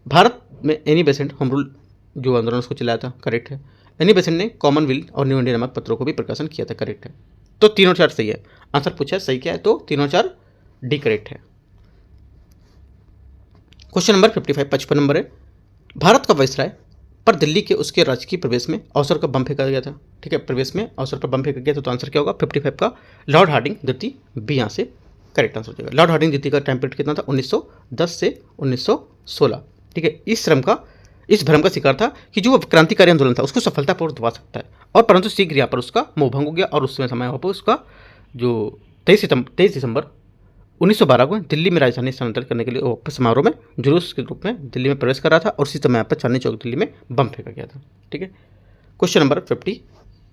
Speaker 1: भारत में एनी बेसेंट होम रूल जो आंदोलन उसको चलाया था, करेक्ट है। एनी बेसेंट ने कॉमनवेल्थ और न्यू इंडिया नामक पत्रों को भी प्रकाशन किया था, करेक्ट है। तो 3 और 4 सही है। आंसर पूछा है सही क्या है, तो 3 और 4 डी करेक्ट है। क्वेश्चन नंबर 55, 55 नंबर है। भारत का वायसराय पर दिल्ली के उसके राजकीय प्रवेश में अवसर का बम फेंका गया था, ठीक है। प्रवेश में अवसर पर बम फेंका गया था, तो आंसर क्या होगा? 55 का लॉर्ड हार्डिंग द्वितीय, बी यहाँ से करेक्ट आंसर हो जाएगा। लॉर्ड हार्डिंग द्वितीय का टाइम पीरियड कितना था? 1910 से 1916, ठीक है। इस भ्रम का शिकार था कि जो क्रांतिकारी आंदोलन था उसको सफलतापूर्वक दबा सकता है, और परंतु शीघ्र यहाँ पर उसका मोहभंग हो गया, और उस समय पर उसका जो 23 दिसंबर 1912 को दिल्ली में राजधानी स्थानांतरित करने के लिए वापस समारोह में जुलूस के रूप में दिल्ली में प्रवेश कर रहा था, और उसी समय यहाँ पर चांदनी चौक दिल्ली में बम फेंका गया था, ठीक है। क्वेश्चन नंबर 55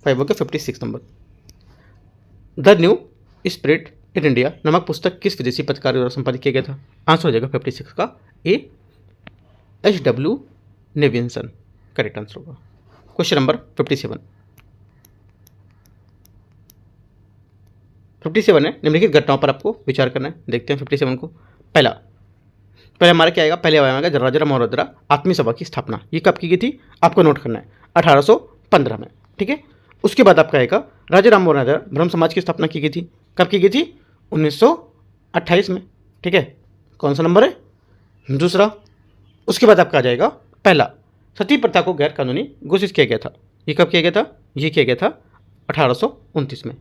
Speaker 1: हो गया। 56 number, the new spirit in India नामक पुस्तक किस विदेशी पत्रकार द्वारा संपादित किया गया था? आंसर हो जाएगा 56 का ए, H.W. नेविंसन, करेक्ट आंसर होगा। क्वेश्चन नंबर 57 है, निम्नलिखित घटनाओं पर आपको विचार करना है। देखते हैं 57 को। पहले हमारा क्या आएगा? पहले आएगा राजा राम मोहन राय आत्मीय सभा की स्थापना, ये कब की गई थी? आपको नोट करना है, 1815 में, ठीक है। उसके बाद आपका आएगा राजा राम मोहन राय ब्रह्म समाज की स्थापना की गई थी, कब की गई थी? 1928 में, ठीक है। कौन सा नंबर है? दूसरा। उसके बाद आपका आ जाएगा पहला, सती प्रथा को गैर कानूनी घोषित किया गया था, ये कब किया गया था? ये किया गया था 1829 में,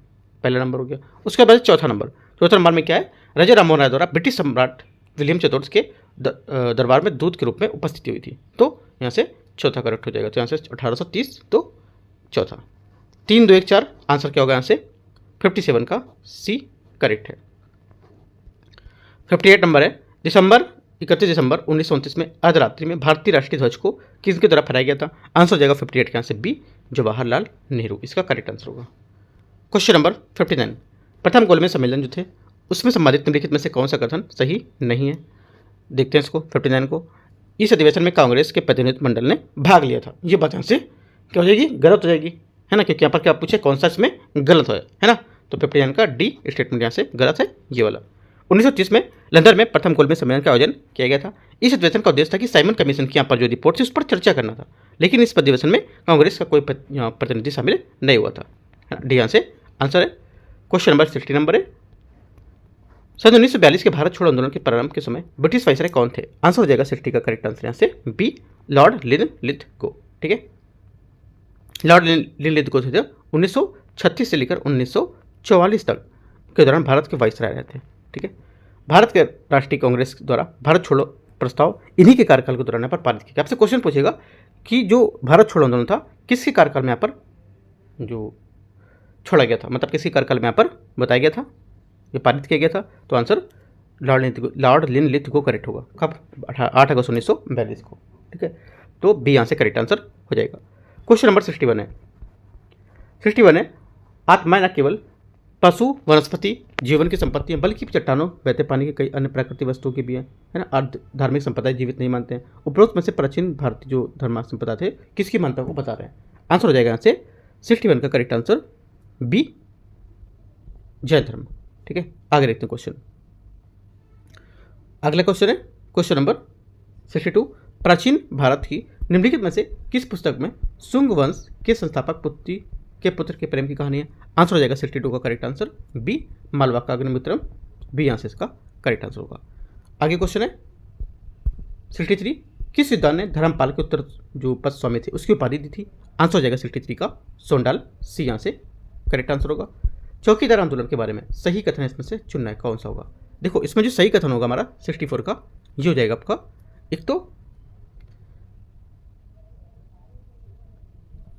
Speaker 1: पहला नंबर हो गया। उसके बाद चौथा नंबर में क्या है? राजा राम मोहन राय द्वारा ब्रिटिश सम्राट विलियम चतुर्थ के दरबार में दूत के रूप में उपस्थिति हुई थी, तो यहाँ से चौथा करेक्ट हो जाएगा। तो यहाँ से 1830, तो चौथा। 3, 2, 1, 4 आंसर क्या होगा यहाँ से? 57 का सी करेक्ट है। 58 नंबर है, 31 दिसंबर 1929 में अर्धरात्रि में भारतीय राष्ट्रीय ध्वज को किसके द्वारा फहराया गया था? आंसर हो जाएगा 58 के यहाँ से बी, जवाहरलाल नेहरू, इसका करेक्ट आंसर होगा। क्वेश्चन नंबर 59, प्रथम गोलमेज सम्मेलन जो थे उसमें संबंधित निम्नलिखित में से कौन सा कथन सही नहीं है? देखते हैं इसको 59 को। इस अधिवेशन में कांग्रेस के प्रतिनिधि मंडल ने भाग लिया था, ये बात यहाँ से क्या हो जाएगी? गलत हो जाएगी, है ना, क्योंकि यहाँ पर क्या पूछे कौन सा इसमें गलत है ना। तो 59 का डी स्टेटमेंट यहाँ से गलत है, ये वाला। 1930 में लंदन में प्रथम गोलमेज सम्मेलन का आयोजन किया गया था। इस अधिवेशन का उद्देश्य था कि साइमन कमीशन की यहाँ पर जो रिपोर्ट थी उस पर चर्चा करना था, लेकिन इस अधिवेशन में कांग्रेस का कोई प्रतिनिधि शामिल नहीं हुआ था। डी यहाँ से आंसर है। क्वेश्चन नंबर 60 नंबर है, सन 1942 के भारत छोड़ो आंदोलन के प्रारंभ के समय ब्रिटिश वायसराय कौन थे? आंसर हो जाएगा 60 का करेक्ट आंसर यहाँ से बी, लॉर्ड लिनलिथगो। ठीक है, लॉर्ड लिनलिथगो थे 1936 से लेकर 1944 तक के दौरान भारत के वायसराय रहे थे। ठीक है, भारत के राष्ट्रीय कांग्रेस द्वारा भारत छोड़ो प्रस्ताव इन्हीं के कार्यकाल के दौरान यहाँ पर पारित किया गया। आपसे क्वेश्चन पूछेगा कि जो भारत छोड़ो आंदोलन था किसके कार्यकाल में यहाँ पर जो छोड़ा गया था, मतलब किसके कार्यकाल में यहाँ पर बताया गया था, ये पारित किया गया था? तो आंसर लॉर्ड लिनलिथगो करेक्ट होगा। कब? 8 अगस्त 1942 को। ठीक है, तो बी यहाँ से करेक्ट आंसर हो जाएगा। क्वेश्चन नंबर 61 है। 61 है, आत्मा न केवल पशु वनस्पति जीवन की संपत्ति है बल्कि चट्टानों, बहते पानी के कई अन्य प्राकृतिक वस्तुओं की भी है ना। अर्ध धार्मिक संपदाएं जीवित नहीं मानते हैं। उपरोक्त में से प्राचीन भारतीय जो धर्म संपदा थे किसकी मान्यता को बता रहे हैं? आंसर हो जाएगा यहाँ से 61 का करेक्ट आंसर बी, जैन धर्म। ठीक है, आगे देखते हैं क्वेश्चन। अगला क्वेश्चन है क्वेश्चन नंबर 62। प्राचीन भारत की निम्नलिखित में से किस पुस्तक में शुंग वंश के संस्थापक पुत्र के प्रेम की कहानी है? आंसर हो जाएगा 62 का करेक्ट आंसर बी, मालवा का अग्निमित्रम। बी यहाँ से इसका करेक्ट आंसर होगा। आगे क्वेश्चन है 63। किस विद्वान ने धर्मपाल के उत्तर जो पद स्वामी थे उसकी उपाधि दी थी? आंसर हो जाएगा 63 का सोंडाल। सी यहाँ से करेक्ट आंसर होगा। चौकीदार आंदोलन के बारे में सही कथन इसमें से चुनना है, कौन सा होगा? देखो इसमें जो सही कथन होगा हमारा 64 का ये हो जाएगा आपका, एक तो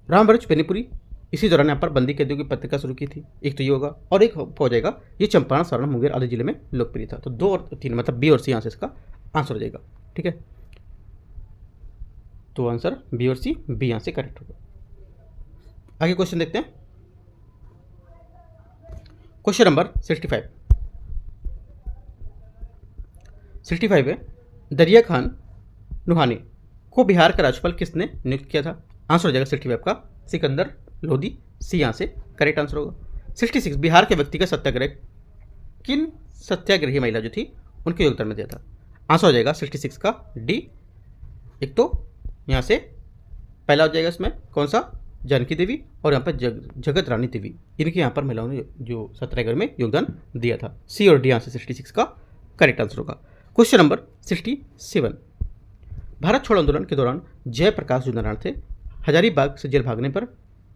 Speaker 1: रामवृक्ष बेनीपुरी इसी दौरान यहाँ पर बंदी कैदियों की पत्रिका शुरू की थी, एक तो ये होगा, और एक हो जाएगा ये चंपारण, सारण, मुंगेर आदि जिले में लोकप्रिय था। तो 2 और 3 मतलब बी और सी यहाँ से इसका आंसर हो जाएगा। ठीक है, तो आंसर बी और सी, बी यहाँ से करेक्ट होगा। आगे क्वेश्चन देखते हैं क्वेश्चन नंबर 65। 65 है, दरिया खान नुहानी को बिहार का राज्यपाल किसने नियुक्त किया था? आंसर हो जाएगा 65 का सिकंदर लोधी। सी यहाँ से करेक्ट आंसर होगा। 66 बिहार के व्यक्तिगत सत्याग्रह किन सत्याग्रही महिला जो थी उनके योगदान में दिया था? आंसर हो जाएगा 66 का डी, एक तो यहाँ से पहला हो जाएगा इसमें कौन सा, जानकी देवी, और यहाँ पर जगत रानी देवी, इनके यहाँ पर महिलाओं ने जो सत्याग्रह में योगदान दिया था। सी और डी यहाँ से 66 का करेक्ट आंसर होगा। Question number 67। भारत छोड़ो आंदोलन के दौरान जयप्रकाश जो नारायण थे हजारीबाग से जेल भागने पर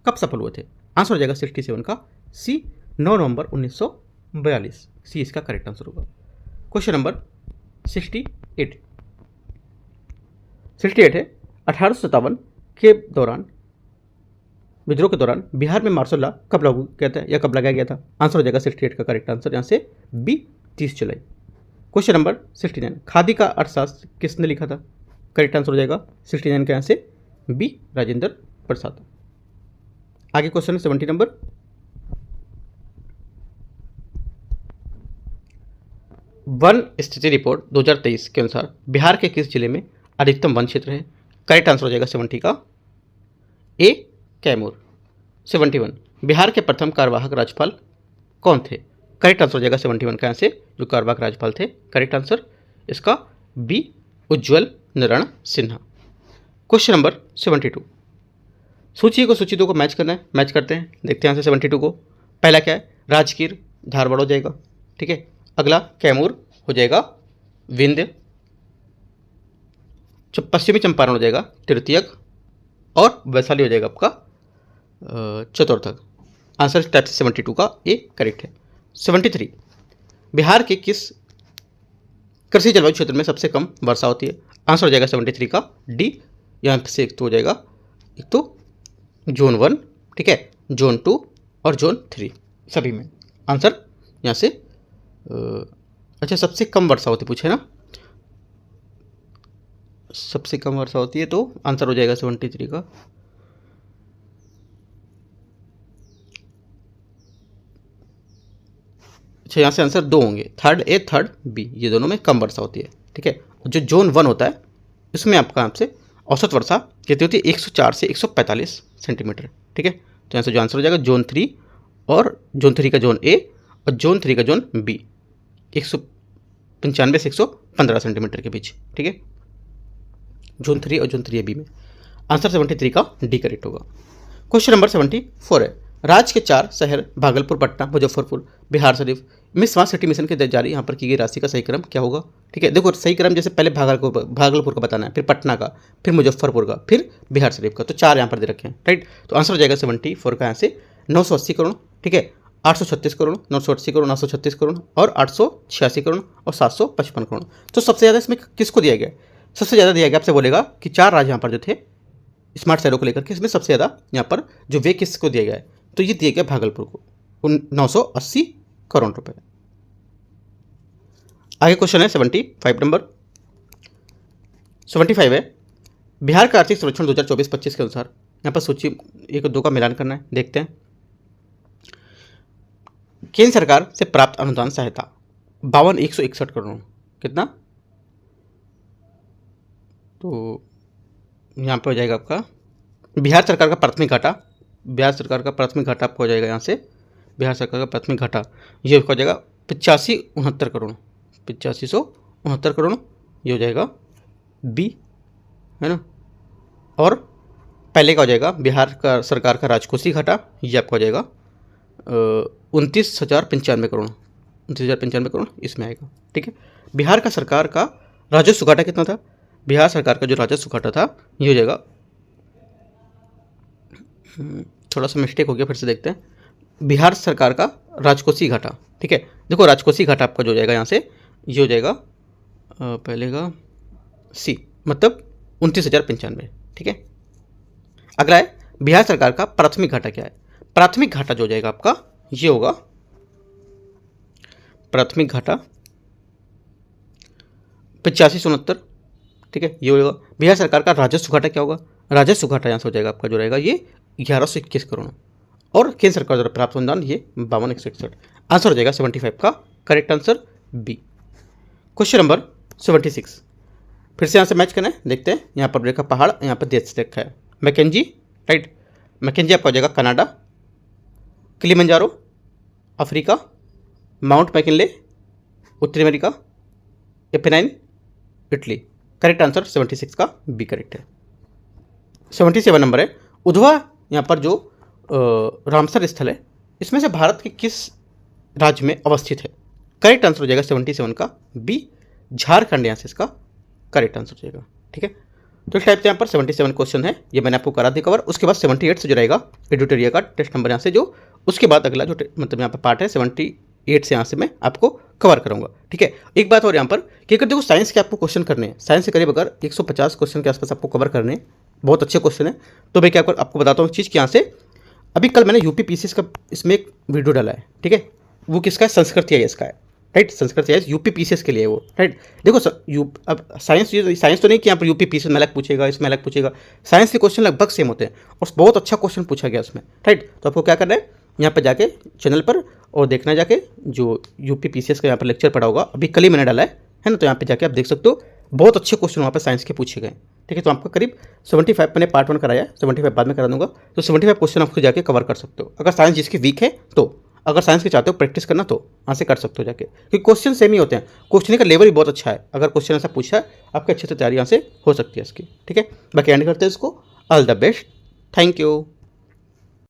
Speaker 1: कब सफल हुए थे? आंसर हो जाएगा 67 का सी, 9 नवंबर 1942। सी इसका करेक्ट आंसर होगा। क्वेश्चन नंबर 68 है, 1857 के दौरान विद्रोह के दौरान बिहार में मार्शल लॉ कब लागू किया था या कब लगाया गया था? आंसर हो जाएगा 68 का करेक्ट आंसर यहाँ से बी, 30 जुलाई। क्वेश्चन नंबर 69 खादी का अर्थशास्त्र किसने लिखा था? करेक्ट आंसर हो जाएगा 69 का यहाँ से बी, राजेंद्र प्रसाद। आगे क्वेश्चन है 70 नंबर। वन स्थिति रिपोर्ट 2023 के अनुसार बिहार के किस जिले में अधिकतम वन क्षेत्र है? करेक्ट आंसर हो जाएगा 70 का ए, कैमूर। 71 बिहार के प्रथम कार्यवाहक राज्यपाल कौन थे? करेक्ट आंसर हो जाएगा 71 का यहाँ से जो कार्यवाहक राज्यपाल थे। करेक्ट आंसर इसका बी, उज्ज्वल नारायण सिन्हा। क्वेश्चन नंबर 72 सूची को सूची 2 को मैच करना है, मैच करते हैं, देखते हैं यहाँ से 72 को। पहला क्या है, राजगीर धारवाड़ हो जाएगा। ठीक है, अगला कैमूर हो जाएगा, विंध्य, पश्चिमी चंपारण हो जाएगा तृतीयक, और वैशाली हो जाएगा आपका चतुर्थक। आंसर इस टाइप से 72 का ए करेक्ट है। 73 बिहार के किस कृषि जलवायु क्षेत्र में सबसे कम वर्षा होती है? आंसर हो जाएगा 73 का डी, यहाँ से एक तो हो जाएगा, एक तो जोन 1, ठीक है, जोन 2 और जोन 3 सभी में। आंसर यहाँ से अच्छा सबसे कम वर्षा होती पूछे ना, सबसे कम वर्षा होती है तो आंसर हो जाएगा 73 का अच्छा यहाँ से आंसर 2 होंगे, थर्ड ए थर्ड बी, ये दोनों में कम वर्षा होती है। ठीक है, जो जोन 1 होता है इसमें आपका आपसे औसत वर्षा कितनी होती है 104 से 145 सेंटीमीटर। ठीक है, तो यहाँ से जो आंसर हो जाएगा जोन 3, और जोन 3 का जोन ए और जोन 3 का जोन बी 195 से 115 सेंटीमीटर के बीच। ठीक है, जोन 3 और जोन 3 बी में। आंसर 73 का डी करेक्ट होगा। क्वेश्चन नंबर 74 है, राज्य के 4 शहर भागलपुर, पटना, मुजफ्फरपुर, बिहार शरीफ में स्मार्ट सिटी मिशन के तहत जारी यहाँ पर की गई राशि का सही क्रम क्या होगा। ठीक है, देखो सही क्रम जैसे पहले भागलपुर का बताना है, फिर पटना का, फिर मुजफ्फरपुर का, फिर बिहार शरीफ का, तो 4 यहाँ पर दे रखे हैं। राइट, तो आंसर हो जाएगा 74 का यहाँ से 980 करोड़। ठीक है, 836 करोड़, 980 करोड़, 936 करोड़ और 886 करोड़ और 755 करोड़। तो सबसे ज़्यादा इसमें किसको दिया गया? सबसे ज़्यादा दिया गया, आपसे बोलेगा कि 4 राज्य यहाँ पर जो थे स्मार्ट शहरों को लेकर के, इसमें सबसे ज़्यादा यहाँ पर जो वे किसको दिया गया है, तो ये दिया गया भागलपुर को 980 करोड़ रुपए। आगे क्वेश्चन है 75 नंबर। 75 है, बिहार का आर्थिक सर्वेक्षण 2024-25 के अनुसार यहाँ पर सूची 1-2 का मिलान करना है। देखते हैं, केंद्र सरकार से प्राप्त अनुदान सहायता 52,161 करोड़, कितना? तो यहाँ पर हो जाएगा आपका बिहार सरकार का प्राथमिक घाटा, बिहार सरकार का प्राथमिक घाटा आपको हो जाएगा यहाँ से, बिहार सरकार का प्राथमिक घाटा ये हो जाएगा 8569 करोड़, 8569 करोड़ ये हो जाएगा बी, है ना। और पहले का हो जाएगा बिहार का सरकार का राजकोषीय घाटा, ये आपका हो जाएगा 29,095 करोड़, 29,095 करोड़ इसमें आएगा। ठीक है, बिहार का सरकार का राजस्व घाटा कितना था? बिहार सरकार का जो राजस्व घाटा था ये हो जाएगा, थोड़ा सा मिस्टेक हो गया, फिर से देखते हैं, बिहार सरकार का राजकोषीय घाटा। ठीक है, देखो राजकोषीय घाटा आपका जो हो जाएगा यहाँ से ये हो जाएगा पहले का सी, मतलब 29,095। ठीक है, अगला है बिहार सरकार का प्राथमिक घाटा क्या है? प्राथमिक घाटा जो हो जाएगा आपका ये होगा, प्राथमिक घाटा 8569। ठीक है, ये होगा। बिहार सरकार का राजस्व घाटा क्या होगा? राजस्व घाटा यहाँ से हो जाएगा आपका जो रहेगा ये 1121 करोड़ और केंद्र सरकार द्वारा प्राप्त अनुदान ये 52,161। आंसर हो जाएगा 75 का correct answer B. Question number 76, फिर से यहाँ से मैच करना है। देखते हैं, यहाँ पर देखा पहाड़, यहाँ पर देश देखा है मैकेंजी। राइट, मैकेंजी आपका हो जाएगा Canada, Kilimanjaro Africa, Mount McKinley उत्तरी America, Apennine Italy. Correct answer 76 का बी करेक्ट है। 77 नंबर है, उधवा यहाँ पर जो रामसर स्थल है इसमें से भारत के किस राज्य में अवस्थित है? करेक्ट आंसर हो जाएगा 77 का बी, झारखंड यहाँ से इसका करेक्ट आंसर हो जाएगा। ठीक है, तो इस टाइप से यहाँ पर 77 क्वेश्चन है, ये मैंने आपको करा दिया कवर। उसके बाद 78 से जो रहेगा एडिटोरिया का टेस्ट नंबर यहाँ से जो, उसके बाद अगला जो मतलब यहाँ पर पार्ट है 78 से यहाँ से मैं आपको कवर कराऊंगा। ठीक है, एक बात और यहाँ पर कि अगर देखो साइंस के आपको क्वेश्चन करने हैं, साइंस से करीब अगर 150 क्वेश्चन के आसपास आपको कवर करने हैं, बहुत अच्छे क्वेश्चन है। तो मैं क्या आपको बताता हूँ चीज़ कि यहाँ से अभी कल मैंने यूपी पीसीएस का इसमें एक वीडियो डाला है। ठीक है, वो किसका है? संस्कृत आईएएस का है। Right, Sanskrit IAS UP PCS के लिए है वो। राइट, देखो अब साइंस तो नहीं कि यहाँ पर यूपी पीसीएस में अलग पूछेगा, इसमें अलग पूछेगा, साइंस के क्वेश्चन लगभग सेम होते हैं और बहुत अच्छा क्वेश्चन पूछा गया उसमें। राइट, तो आपको क्या करना है, यहाँ पर जाके चैनल पर और देखना जाके जो यूपी पीसीएस का यहाँ पर लेक्चर पड़ा होगा, अभी कल ही मैंने डाला है ना, तो यहाँ पे जाके आप देख सकते हो, बहुत अच्छे क्वेश्चन वहाँ पर साइंस के पूछे गए। ठीक है, तो आपका करीब 75 मैंने पार्ट 1 कराया है, 75 बाद में करा दूंगा, तो 75 क्वेश्चन आपको जाके कवर कर सकते हो। अगर साइंस जिसकी वीक है तो, अगर साइंस के चाहते हो प्रैक्टिस करना तो वहाँ से कर सकते हो जाके, क्योंकि क्वेश्चन सेम ही होते हैं, क्वेश्चन का लेवल ही बहुत अच्छा है। अगर क्वेश्चन ऐसा पूछा है आपके अच्छे से तैयारी यहाँ से हो सकती है इसकी। ठीक है, बाकी एंड करते हैं इसको। All the best, thank you.